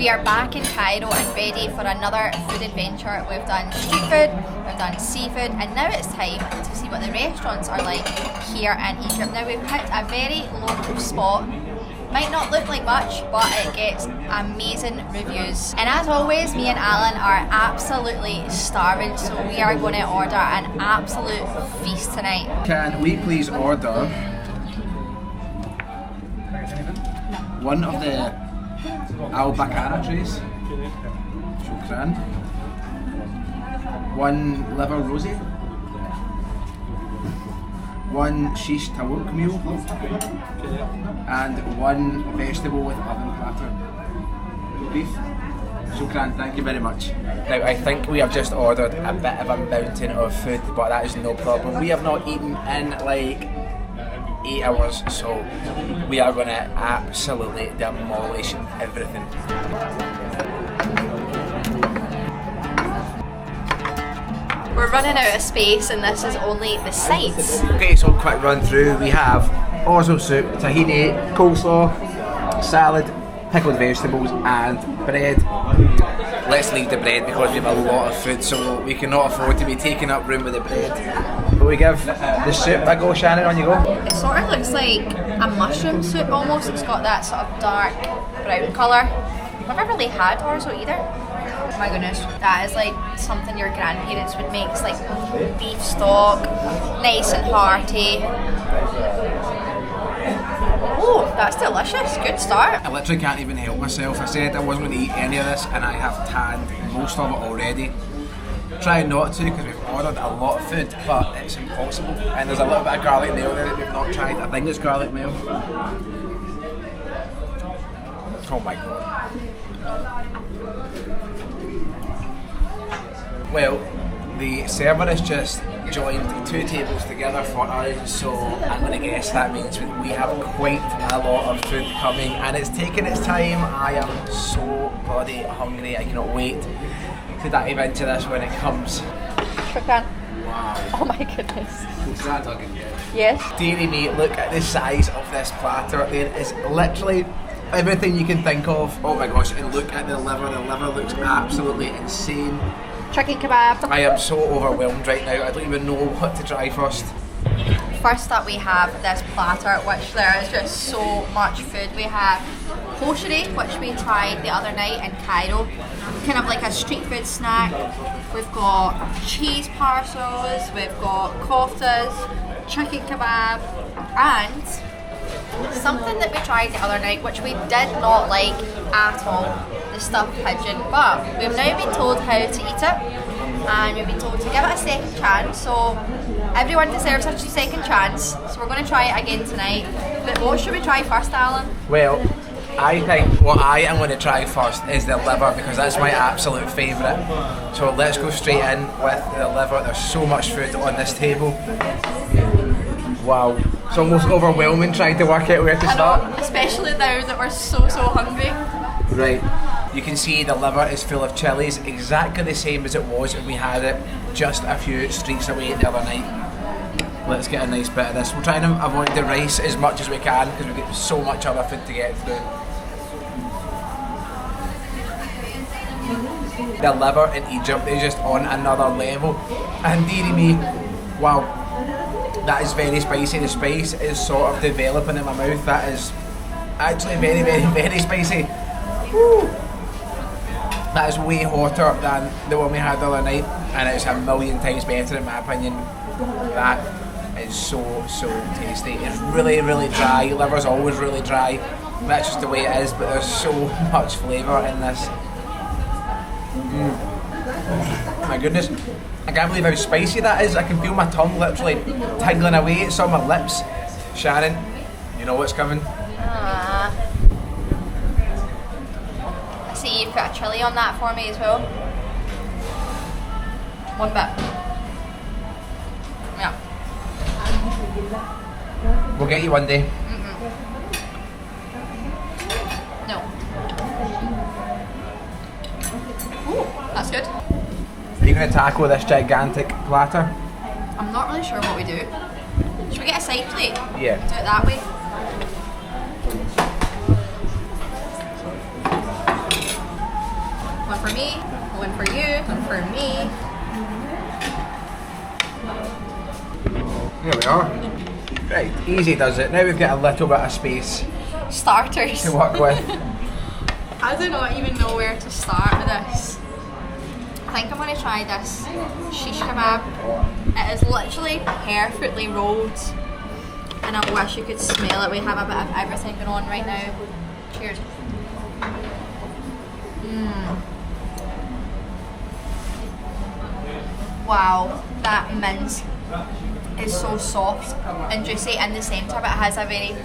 We are back in Cairo and ready for another food adventure. We've done street food, we've done seafood, and now it's time to see what the restaurants are like here in Egypt. Now we've picked a very local spot. Might not look like much, but it gets amazing reviews. And as always, me and Alan are absolutely starving, so we are going to order an absolute feast tonight. Can we please order one of the al-bakara trays? Shukran. One liver rosé. One shish tawuk meal. And one vegetable with oven platter. Beef. Shukran, thank you very much. Now I think we have just ordered a bit of a mountain of food, but that is no problem. We have not eaten in like 8 hours, so we are going to absolutely demolish everything. We're running out of space and this is only the sides. Okay, so quick run through. We have orzo soup, tahini, coleslaw, salad, pickled vegetables and bread. Let's leave the bread because we have a lot of food, so we cannot afford to be taking up room with the bread. But we give the soup a go. Shannon, on you go. It sort of looks like a mushroom soup almost. It's got that sort of dark brown colour. I've never really had orzo either. Oh my goodness, that is like something your grandparents would make. It's like beef stock, nice and hearty. Oh, that's delicious. Good start. I literally can't even help myself. I said I wasn't going to eat any of this and I have tanned most of it already. Trying not to because we've ordered a lot of food, but it's impossible. And there's a little bit of garlic mayo there that we've not tried. I think it's garlic mayo. Oh my god. Well, the server has just joined 2 tables together for us, so I'm going to guess that means we have quite a lot of food coming and it's taking its time. I am so bloody hungry, I cannot wait to dive into this when it comes. Shukran. Wow. Oh my goodness. Is that looking good? Yes. Dearie me, look at the size of this platter. There is literally everything you can think of. Oh my gosh, and look at the liver. The liver looks absolutely insane. Chicken kebab. I am so overwhelmed right now. I don't even know what to try first. First up we have this platter, which there is just so much food. We have koshery, which we tried the other night in Cairo. Kind of like a street food snack. We've got cheese parcels, we've got koftas, chicken kebab, and something that we tried the other night, which we did not like at all, the stuffed pigeon, but we've now been told how to eat it and we've been told to give it a second chance, so everyone deserves a second chance, so we're going to try it again tonight. But what should we try first, Alan? Well, I think what I am going to try first is the liver because that's my absolute favourite. So let's go straight in with the liver. There's so much food on this table. Wow. It's almost overwhelming trying to work out where to start. I know, especially now that we're so hungry. Right. You can see the liver is full of chilies, exactly the same as it was when we had it just a few streets away the other night. Let's get a nice bit of this. We're trying to avoid the rice as much as we can because we've got so much other food to get through. The liver in Egypt is just on another level. And dearie me, wow, that is very spicy. The spice is sort of developing in my mouth. That is actually very spicy. Woo. That is way hotter than the one we had the other night, and it's a million times better in my opinion. That is so tasty. It's really dry. Liver's always really dry. That's just the way it is, but there's so much flavour in this. My goodness, I can't believe how spicy that is. I can feel my tongue literally tingling away. It's on my lips. Shannon, you know what's coming. I see you've got a chilli on that for me as well. One bit. Yeah. We'll get you one day. No. Ooh, that's good. Are you going to tackle this gigantic platter? I'm not really sure what we do. Should we get a side plate? Yeah. Do it that way. for me, one for you, one for me. Here we are. Right, easy does it. Now we've got a little bit of space Starters. to work with. I do not even know where to start with this. I think I'm going to try this shish kebab. It is literally perfectly rolled, and I wish you could smell it. We have a bit of everything going on right now. Cheers. Wow, that mince is so soft and juicy in the centre, but it has a very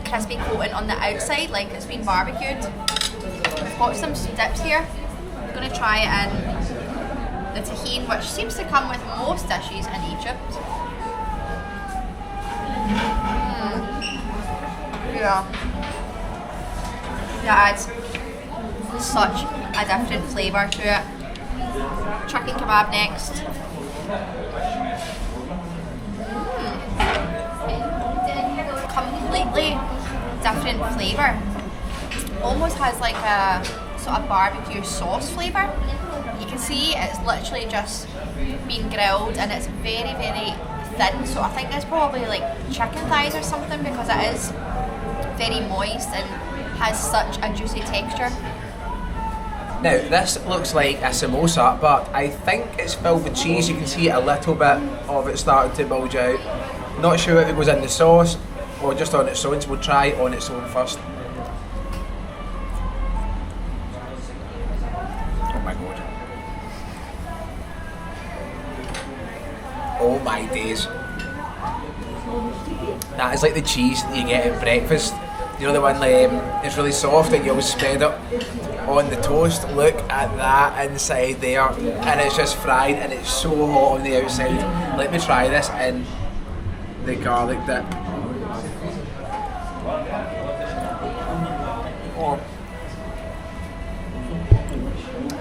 crispy coating on the outside, like it's been barbecued. We've got some dips here. I'm going to try it in the tahine, which seems to come with most dishes in Egypt. Yeah. That adds such a different flavour to it. Chicken kebab next. Completely different flavour. Almost has like a sort of barbecue sauce flavour. You can see it's literally just been grilled and it's very, very thin. So I think it's probably like chicken thighs or something, because it is very moist and has such a juicy texture. Now, this looks like a samosa, but I think it's filled with cheese. You can see a little bit of it starting to bulge out. Not sure if it goes in the sauce or just on its own, so we'll try on its own first. Oh my god. Oh my days. That is like the cheese that you get at breakfast. You know, the one it's really soft and you always spread it on the toast. Look at that inside there, and it's just fried and it's so hot on the outside. Let me try this in the garlic dip. Oh.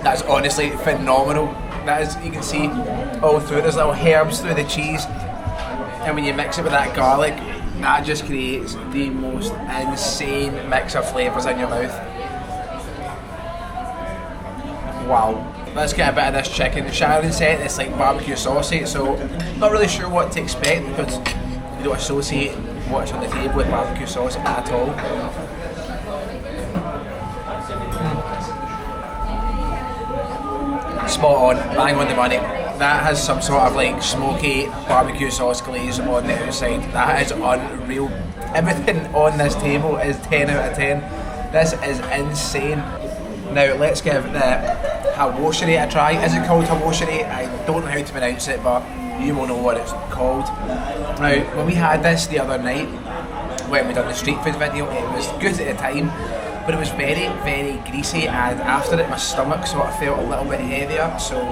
That's honestly phenomenal. That is, you can see all through it, there's little herbs through the cheese, and when you mix it with that garlic, that just creates the most insane mix of flavours in your mouth. Wow. Let's get a bit of this chicken. Shannon said it's like barbecue saucy, so not really sure what to expect because we don't associate what's on the table with barbecue sauce at all. Spot on, bang on the money. That has some sort of like smoky barbecue sauce glaze on the outside. That is unreal. Everything on this table is 10 out of 10. This is insane. Now let's give the hawosheri a try. Is it called hawosheri? I don't know how to pronounce it, but you will know what it's called. Now, when we had this the other night, when we done the street food video, it was good at the time, but it was very, very greasy, and after it my stomach sort of felt a little bit heavier, so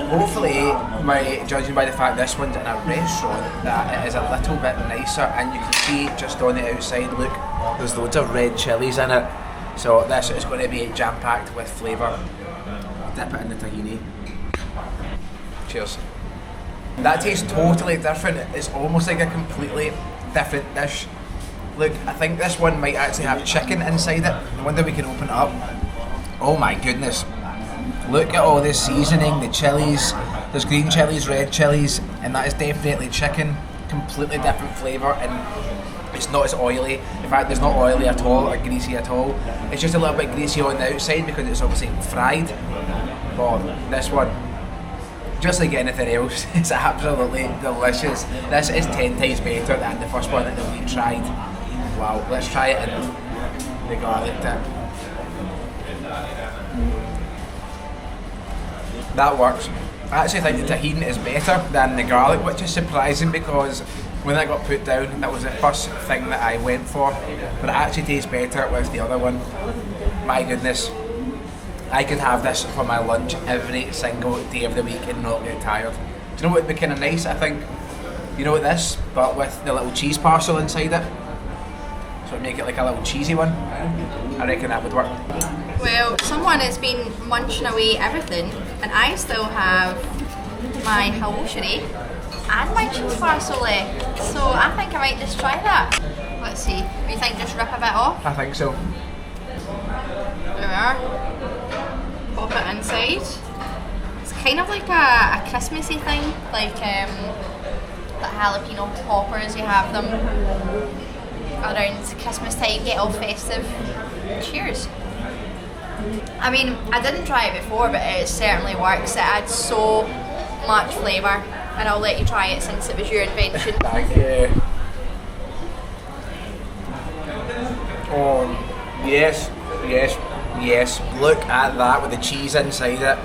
hopefully, judging by the fact this one's in a restaurant, that it is a little bit nicer, and you can see just on the outside, look, there's loads of red chillies in it, so this is going to be jam-packed with flavour. Dip it in the tahini. Cheers. That tastes totally different. It's almost like a completely different dish. Look, I think this one might actually have chicken inside it. I wonder if we can open it up. Oh my goodness. Look at all this seasoning, the chilies. There's green chilies, red chilies, and that is definitely chicken. Completely different flavour, and it's not as oily. In fact, it's not oily at all or greasy at all. It's just a little bit greasy on the outside because it's obviously fried. But this one, just like anything else, it's absolutely delicious. This is 10 times better than the first one that we tried. Wow, let's try it in the garlic dip. That works. I actually think the tahini is better than the garlic, which is surprising because when I got put down, that was the first thing that I went for. But it actually tastes better with the other one. My goodness. I could have this for my lunch every single day of the week and not get tired. Do you know what would be kind of nice, I think? You know, this, but with the little cheese parcel inside it. So it'd make it like a little cheesy one. I reckon that would work. Well, someone has been munching away everything, and I still have my hawosheri and my cheese parcel left. So I think I might just try that. Let's see. Do you think just rip a bit off? I think so. There we are. Pop it outside. It's kind of like a Christmassy thing, like the jalapeno poppers, you have them around Christmas time, get all festive. Cheers. I mean, I didn't try it before, but it certainly works. It adds so much flavour, and I'll let you try it since it was your invention. Thank you. Oh, yes, yes, yes. Look at that with the cheese inside it.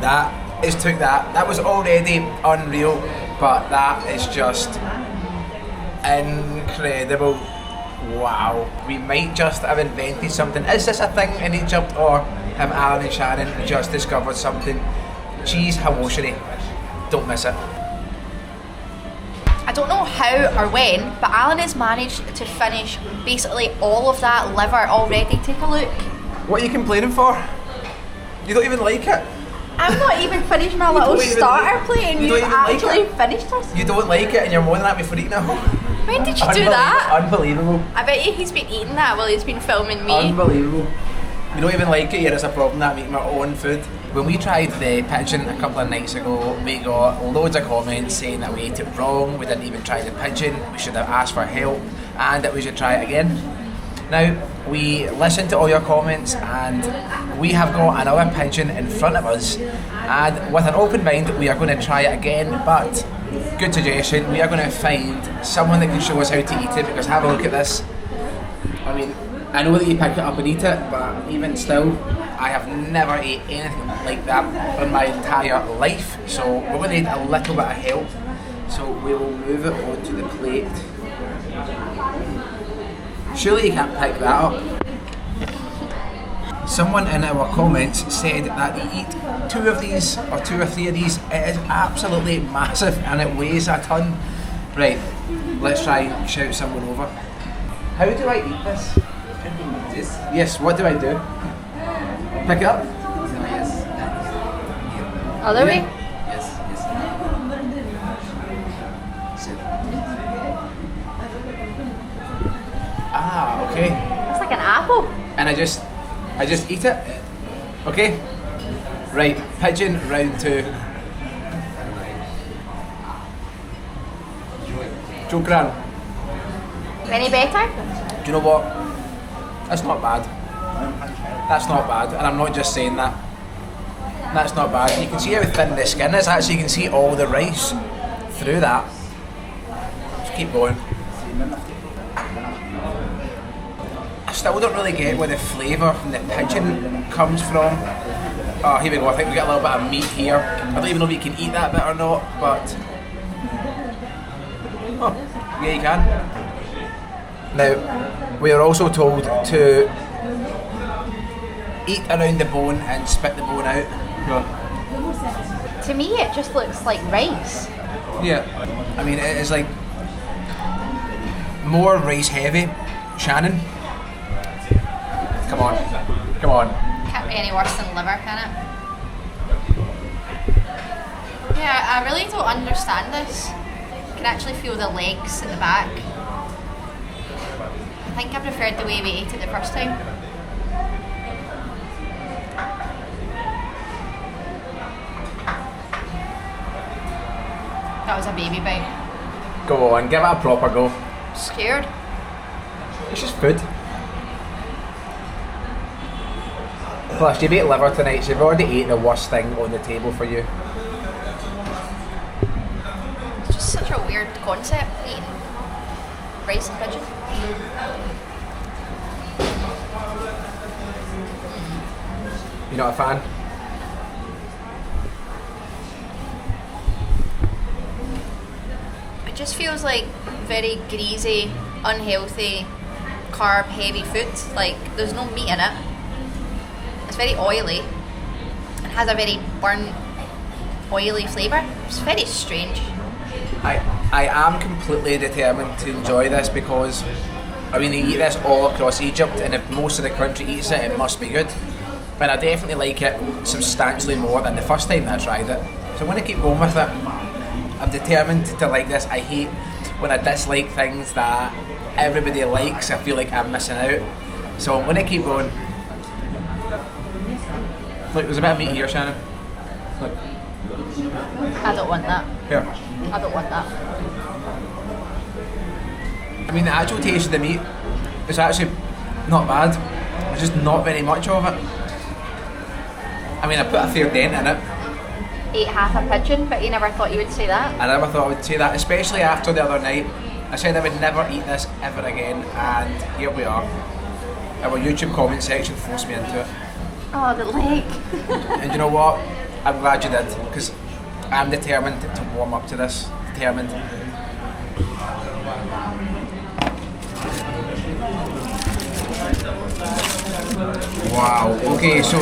That is took that. That was already unreal, but that is just incredible. Wow. We might just have invented something. Is this a thing in Egypt, or have Alan and Shannon just discovered something? Cheese hawosheri. Don't miss it. I don't know how or when, but Alan has managed to finish basically all of that liver already. Take a look. What are you complaining for? You don't even like it. I'm not even finished my little starter plate and you've actually finished this. You don't like it and you're moaning at me for eating it. When did you do that? Unbelievable. I bet you he's been eating that while he's been filming me. Unbelievable. You don't even like it, yeah, it's a problem that I'm eating my own food. When we tried the pigeon a couple of nights ago, we got loads of comments saying that we ate it wrong, we didn't even try the pigeon, we should have asked for help, and that we should try it again. Now, we listened to all your comments and we have got another pigeon in front of us, and with an open mind we are going to try it again, but good suggestion, we are going to find someone that can show us how to eat it, because have a look at this. I mean, I know that you pick it up and eat it, but even still, I have never ate anything like that in my entire life, so we're going to need a little bit of help. So we will move it onto the plate. Surely you can't pick that up. Someone in our comments said that they eat 2 of these, or 2 or 3 of these. It is absolutely massive and it weighs a ton. Right, let's try and shout someone over. How do I eat this? Yes, what do I do? Pick it up? Yes. Other way? Yes. Sit. Ah, okay. It's like an apple. And I just eat it. Okay. Right, pigeon round 2. Jokran. Any better? Do you know what? That's not bad. That's not bad, and I'm not just saying that. That's not bad. You can see how thin the skin is. Actually, you can see all the rice through that. Just keep going. I still don't really get where the flavour from the pigeon comes from. Oh, here we go. I think we got a little bit of meat here. I don't even know if you can eat that bit or not, but oh, yeah, you can. Now, we are also told to eat around the bone and spit the bone out. To me, it just looks like rice. Yeah. I mean, it is like more rice heavy. Shannon, come on, come on. Can't be any worse than liver, can it? Yeah, I really don't understand this. I can actually feel the legs at the back. I think I preferred the way we ate it the first time. That was a baby bite. Go on, give it a proper go. Scared? It's just food. Plus, you've ate liver tonight, so you've already ate the worst thing on the table for you. It's just such a weird concept, eating rice and pigeon. You're not a fan? It just feels like very greasy, unhealthy, carb heavy food. Like there's no meat in it. It's very oily and has a very burnt, oily flavour. It's very strange. I am completely determined to enjoy this because, I mean, they eat this all across Egypt, and if most of the country eats it, it must be good. And I definitely like it substantially more than the first time that I tried it. So I'm going to keep going with it. I'm determined to like this. I hate when I dislike things that everybody likes. I feel like I'm missing out. So I'm going to keep going. Look, there's a bit of meat here, Shannon. Look. I don't want that. Here. I don't want that. I mean, the actual taste of the meat is actually not bad. There's just not very much of it. I mean, I put a fair dent in it. Ate half a pigeon, but you never thought you would say that? I never thought I would say that, especially after the other night. I said I would never eat this ever again, and here we are. Our YouTube comment section forced me into it. Oh, the leg. And you know what? I'm glad you did, because I'm determined to warm up to this. Determined. Wow. Okay, so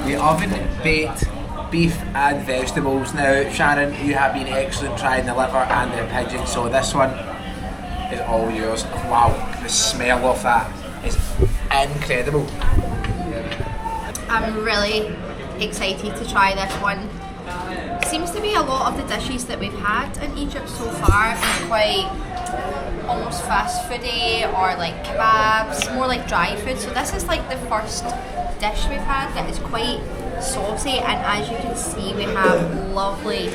the oven baked beef and vegetables. Now, Shannon, you have been excellent trying the liver and the pigeon, so this one is all yours. Wow, the smell of that is incredible. I'm really excited to try this one. Seems to be a lot of the dishes that we've had in Egypt so far are quite almost fast foody or like kebabs, more like dry food. So this is like the first dish we've had that is quite saucy, and as you can see we have lovely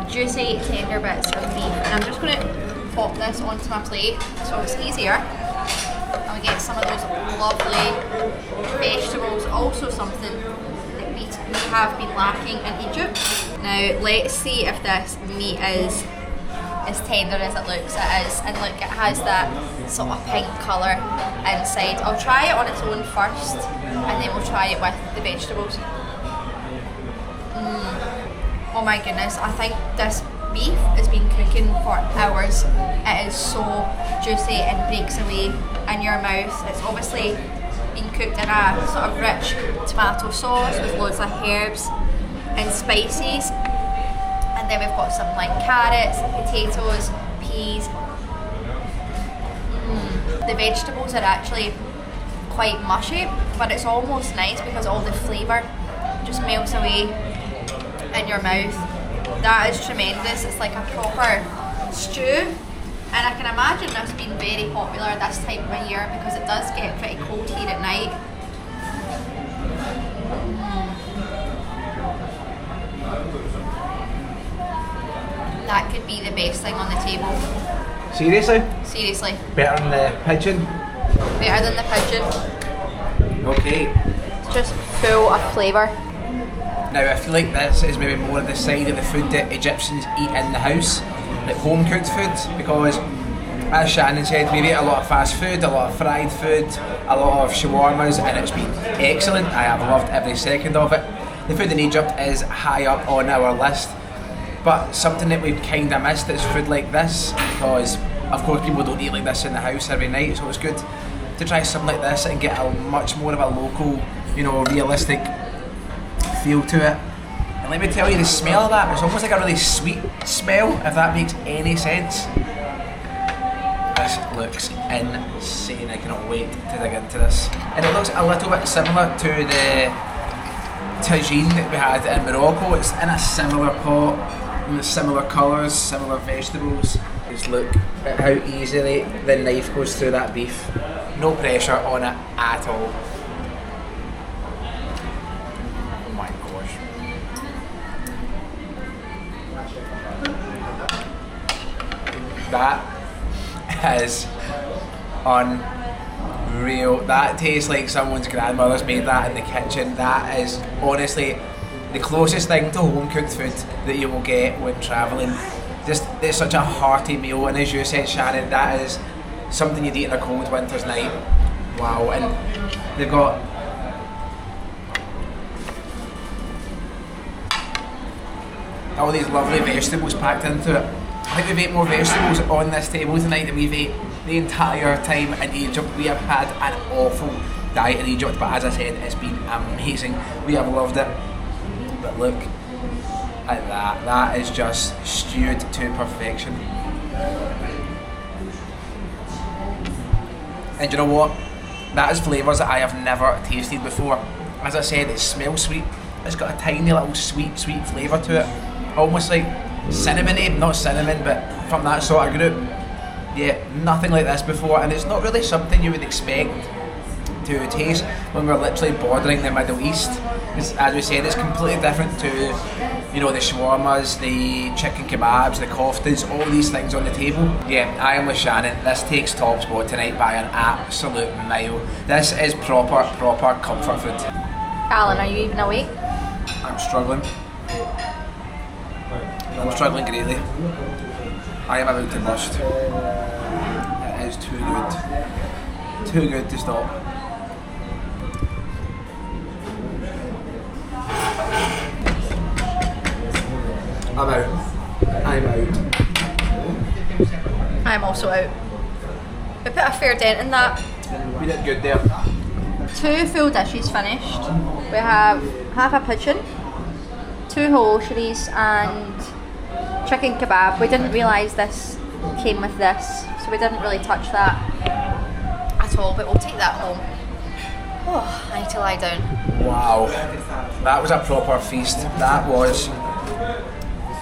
juicy tender bits of beef, and I'm just going to pop this onto my plate so it's easier, and we get some of those lovely vegetables, also something that we have been lacking in Egypt. Now let's see if this meat is as tender as it looks. It is, and look, it has that sort of pink colour inside. I'll try it on its own first and then we'll try it with the vegetables. Oh my goodness, I think this beef has been cooking for hours. It is so juicy and breaks away in your mouth. It's obviously been cooked in a sort of rich tomato sauce with loads of herbs and spices. And then we've got some like carrots, potatoes, peas. The vegetables are actually quite mushy, but it's almost nice because all the flavour just melts away in your mouth. That is tremendous. It's like a proper stew, and I can imagine this being very popular this time of year because it does get pretty cold here at night. That could be the best thing on the table. Seriously? Seriously. Better than the pigeon? Better than the pigeon. Okay. It's just full of flavour. Now I feel like this is maybe more of the side of the food that Egyptians eat in the house, like home cooked food, because as Shannon said, we eat a lot of fast food, a lot of fried food, a lot of shawarmas, and it's been excellent. I have loved every second of it. The food in Egypt is high up on our list, but something that we've kind of missed is food like this, because of course people don't eat like this in the house every night, so it's good to try something like this and get a much more of a local, you know, realistic feel to it. And let me tell you, the smell of that, it's almost like a really sweet smell, if that makes any sense. This looks insane. I cannot wait to dig into this. And it looks a little bit similar to the tagine that we had in Morocco. It's in a similar pot, with similar colours, similar vegetables. Just look at how easily the knife goes through that beef. No pressure on it at all. Oh my gosh. That is unreal. That tastes like someone's grandmother's made that in the kitchen. That is honestly the closest thing to home cooked food that you will get when travelling. Just, it's such a hearty meal, and as you said, Shannon, that is something you'd eat on a cold winter's night. Wow. And they've got all these lovely vegetables packed into it. I think we've ate more vegetables on this table tonight than we've ate the entire time in Egypt. We have had an awful diet in Egypt, but as I said, it's been amazing. We have loved it. But look at that. That is just stewed to perfection. And you know what? That is flavours that I have never tasted before. As I said, it smells sweet. It's got a tiny little sweet flavour to it. Almost like cinnamony, not cinnamon, but from that sort of group. Yeah, nothing like this before, and it's not really something you would expect to to taste when we're literally bordering the Middle East. As we said, it's completely different to, you know, the shawarmas, the chicken kebabs, the koftas, all these things on the table. Yeah, I am with Shannon. This takes top spot tonight by an absolute mile. This is proper comfort food. Alan, are you even awake? I'm struggling. I'm struggling greatly. I am about to burst. It is too good. Too good to stop. I'm out. I'm out. I'm also out. We put a fair dent in that. We did good there. 2 full dishes finished. We have half a pigeon, 2 whole oceries and chicken kebab. We didn't realise this came with this, so we didn't really touch that at all, but we'll take that home. Oh, I need to lie down. Wow. That was a proper feast. That was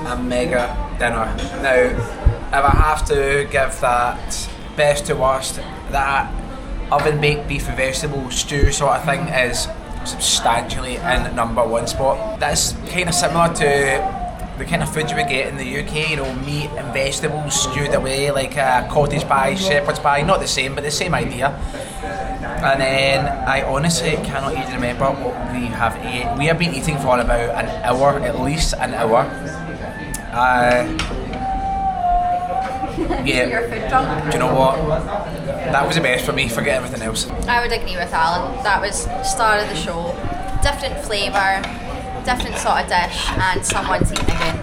a mega dinner. Now, if I have to give that best to worst, that oven baked beef and vegetable stew sort of thing is substantially in #1 spot. That's kind of similar to the kind of food you would get in the UK, you know, meat and vegetables stewed away like a cottage pie, shepherd's pie, not the same, but the same idea. And then I honestly cannot even remember what we have ate. We have been eating for about an hour, at least an hour. Yeah. You're food drunk. Do you know what? That was the best for me, forget everything else. I would agree with Alan. That was star of the show. Different flavour, different sort of dish, and someone's eating again.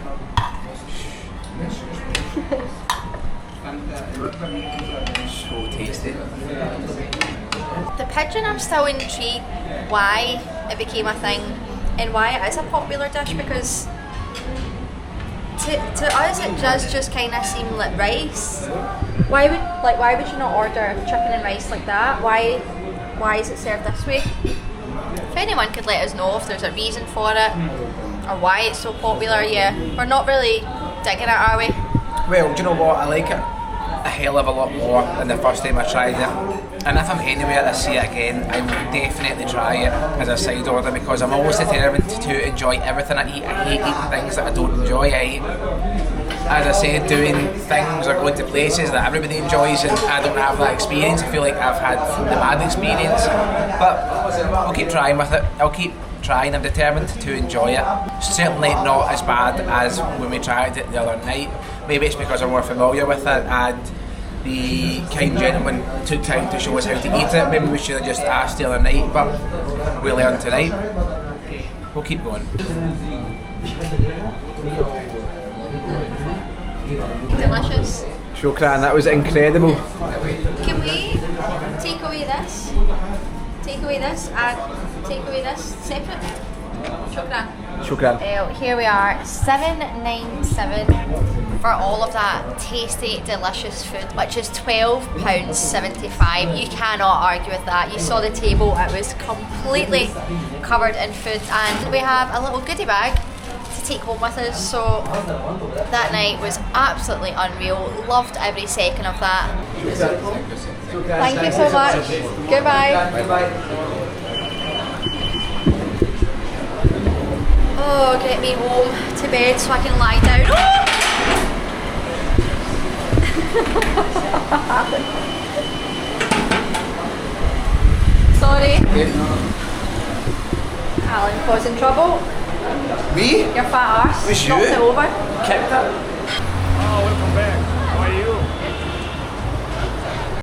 So tasty. The pigeon, I'm still intrigued why it became a thing and why it is a popular dish, because to us it does just kind of seem like rice. Why would you not order chicken and rice like that? Why is it served this way? If anyone could let us know if there's a reason for it or why it's so popular. Yeah, we're not really digging it, are we? Well, do you know what? I like it a hell of a lot more than the first time I tried it. And if I'm anywhere to see it again, I will definitely try it as a side order, because I'm always determined to enjoy everything I eat. I hate eating things that I don't enjoy. I hate, as I said, doing things or going to places that everybody enjoys and I don't have that experience. I feel like I've had the bad experience. But I'll keep trying with it. I'll keep trying. I'm determined to enjoy it. Certainly not as bad as when we tried it the other night. Maybe it's because I'm more familiar with it and the kind gentleman took time to show us how to eat it. Maybe we should have just asked the other night, but we learned tonight. We'll keep going. Delicious. Shukran, that was incredible. Can we take away this? Take away this and take away this separate? Shukran. Shukran. Here we are, $7.97 for all of that tasty, delicious food, which is £12.75. You cannot argue with that. You saw the table, it was completely covered in food, and we have a little goodie bag to take home with us. So that night was absolutely unreal. Loved every second of that. Thank you so much. Goodbye. Bye-bye. Oh, get me home to bed so I can lie down. Oh! Sorry. Alan causing trouble. Me? Your fat arse. Was you? Knocked it over. Kicked it. Oh,